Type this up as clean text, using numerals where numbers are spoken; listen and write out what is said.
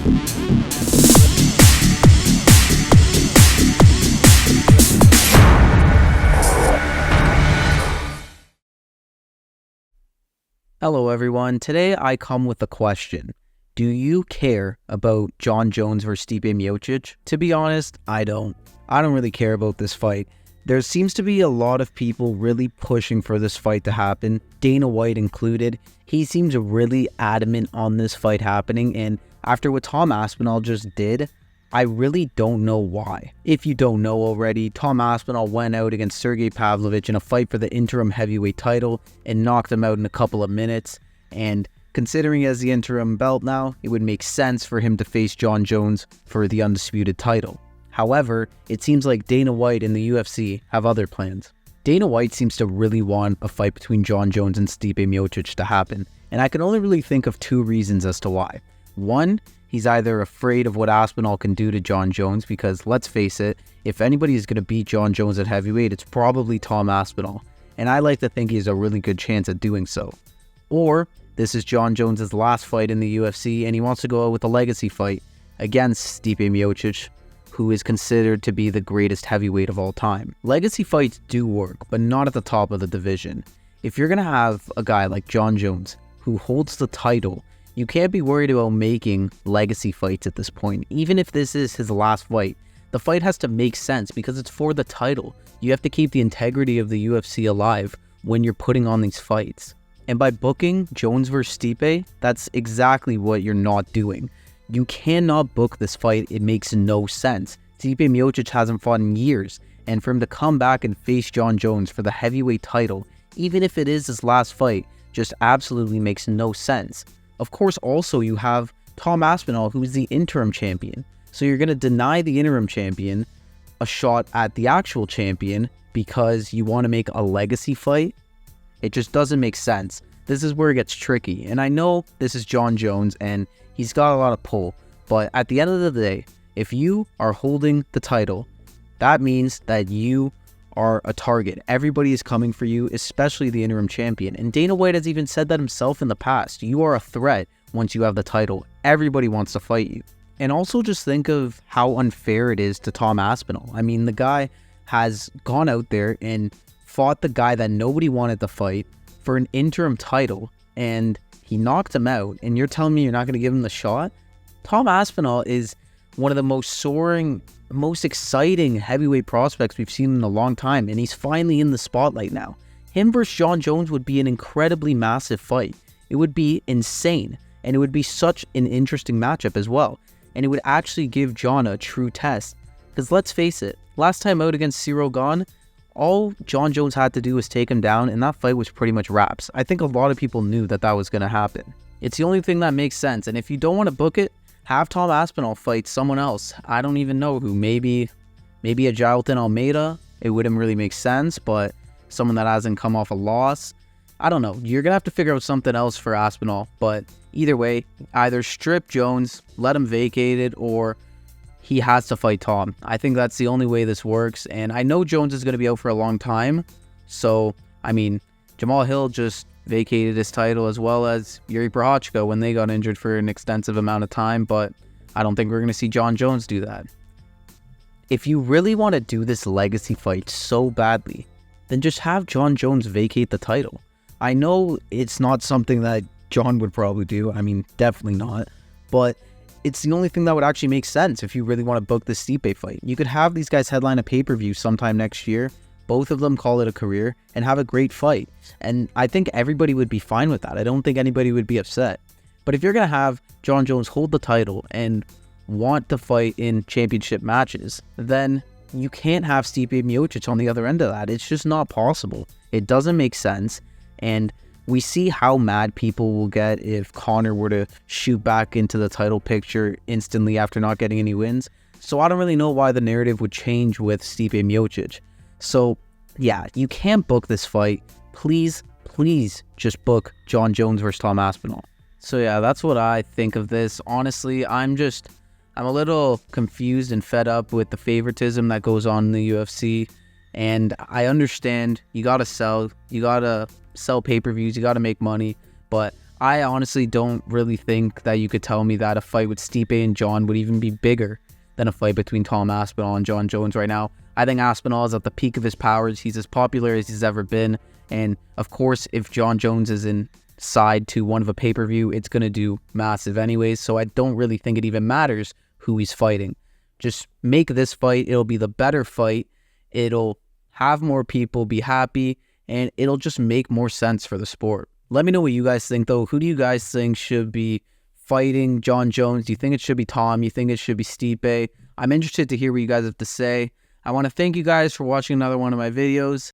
Hello everyone, today I come with a question. Do you care about Jon Jones versus Stipe Miocic? To be honest, I don't. I don't really care about this fight. There seems to be a lot of people really pushing for this fight to happen, Dana White included. He seems really adamant on this fight happening, and after what Tom Aspinall just did, I really don't know why. If you don't know already, Tom Aspinall went out against Sergey Pavlovich in a fight for the interim heavyweight title and knocked him out in a couple of minutes. And considering he has the interim belt now, it would make sense for him to face Jon Jones for the undisputed title. However, it seems like Dana White and the UFC have other plans. Dana White seems to really want a fight between Jon Jones and Stipe Miocic to happen, and I can only really think of two reasons as to why. One, he's either afraid of what Aspinall can do to Jon Jones, because let's face it, if anybody is going to beat Jon Jones at heavyweight, it's probably Tom Aspinall, and I like to think he has a really good chance at doing so. Or, this is Jon Jones' last fight in the UFC, and he wants to go out with a legacy fight against Stipe Miocic, who is considered to be the greatest heavyweight of all time. Legacy fights do work, but not at the top of the division. If you're going to have a guy like Jon Jones, who holds the title, you can't be worried about making legacy fights at this point. Even if this is his last fight, the fight has to make sense because it's for the title. You have to keep the integrity of the UFC alive when you're putting on these fights. And by booking Jones vs. Stipe, that's exactly what you're not doing. You cannot book this fight. It makes no sense. Stipe Miocic hasn't fought in years, and for him to come back and face Jon Jones for the heavyweight title, even if it is his last fight, just absolutely makes no sense. Of course, also you have Tom Aspinall, who is the interim champion. So you're going to deny the interim champion a shot at the actual champion because you want to make a legacy fight? It just doesn't make sense. This is where it gets tricky. And I know this is Jon Jones and he's got a lot of pull. But at the end of the day, if you are holding the title, that means that you are a target. Everybody is coming for you, especially the interim champion. And Dana White has even said that himself in the past. You are a threat once you have the title. Everybody wants to fight you. And also just think of how unfair it is to Tom Aspinall. I mean, the guy has gone out there and fought the guy that nobody wanted to fight for an interim title, and he knocked him out, and you're telling me you're not going to give him the shot? Tom Aspinall is one of the most soaring, most exciting heavyweight prospects we've seen in a long time, and he's finally in the spotlight now. Him versus Jon Jones would be an incredibly massive fight. It would be insane, and it would be such an interesting matchup as well, and it would actually give Jon a true test. Because let's face it, last time out against Cyril Gane, all Jon Jones had to do was take him down, and that fight was pretty much wraps. I think a lot of people knew that that was going to happen. It's the only thing that makes sense, and if you don't want to book it, have Tom Aspinall fight someone else. I don't even know who. Maybe a Jailton Almeida. It wouldn't really make sense, but someone that hasn't come off a loss. I don't know. You're going to have to figure out something else for Aspinall, but either way, either strip Jones, let him vacate it, or he has to fight Tom. I think that's the only way this works, and I know Jones is going to be out for a long time, so, I mean, Jamal Hill just vacated his title, as well as Yuri Prochazka when they got injured for an extensive amount of time, but I don't think we're going to see Jon Jones do that. If you really want to do this legacy fight so badly, then just have Jon Jones vacate the title. I know it's not something that Jon would probably do, I mean, definitely not, but it's the only thing that would actually make sense if you really want to book the Stipe fight. You could have these guys headline a pay-per-view sometime next year, both of them call it a career, and have a great fight. And I think everybody would be fine with that. I don't think anybody would be upset. But if you're going to have Jon Jones hold the title and want to fight in championship matches, then you can't have Stipe Miocic on the other end of that. It's just not possible. It doesn't make sense. And we see how mad people will get if Conor were to shoot back into the title picture instantly after not getting any wins. So I don't really know why the narrative would change with Stipe Miocic. So yeah, you can't book this fight. Please just book Jon Jones versus Tom Aspinall. So yeah, that's what I think of this. Honestly, I'm a little confused and fed up with the favoritism that goes on in the UFC. And I understand you gotta sell pay-per-views, you gotta make money, but I honestly don't really think that you could tell me that a fight with Stipe and Jon would even be bigger than a fight between Tom Aspinall and Jon Jones right now. I think Aspinall is at the peak of his powers. He's as popular as he's ever been. And of course, if Jon Jones is inside to one of a pay-per-view, it's going to do massive anyways. So I don't really think it even matters who he's fighting. Just make this fight. It'll be the better fight. It'll have more people be happy, and it'll just make more sense for the sport. Let me know what you guys think, though. Who do you guys think should be fighting Jon Jones? Do you think it should be Tom? You think it should be Stipe? I'm interested to hear what you guys have to say. I want to thank you guys for watching another one of my videos.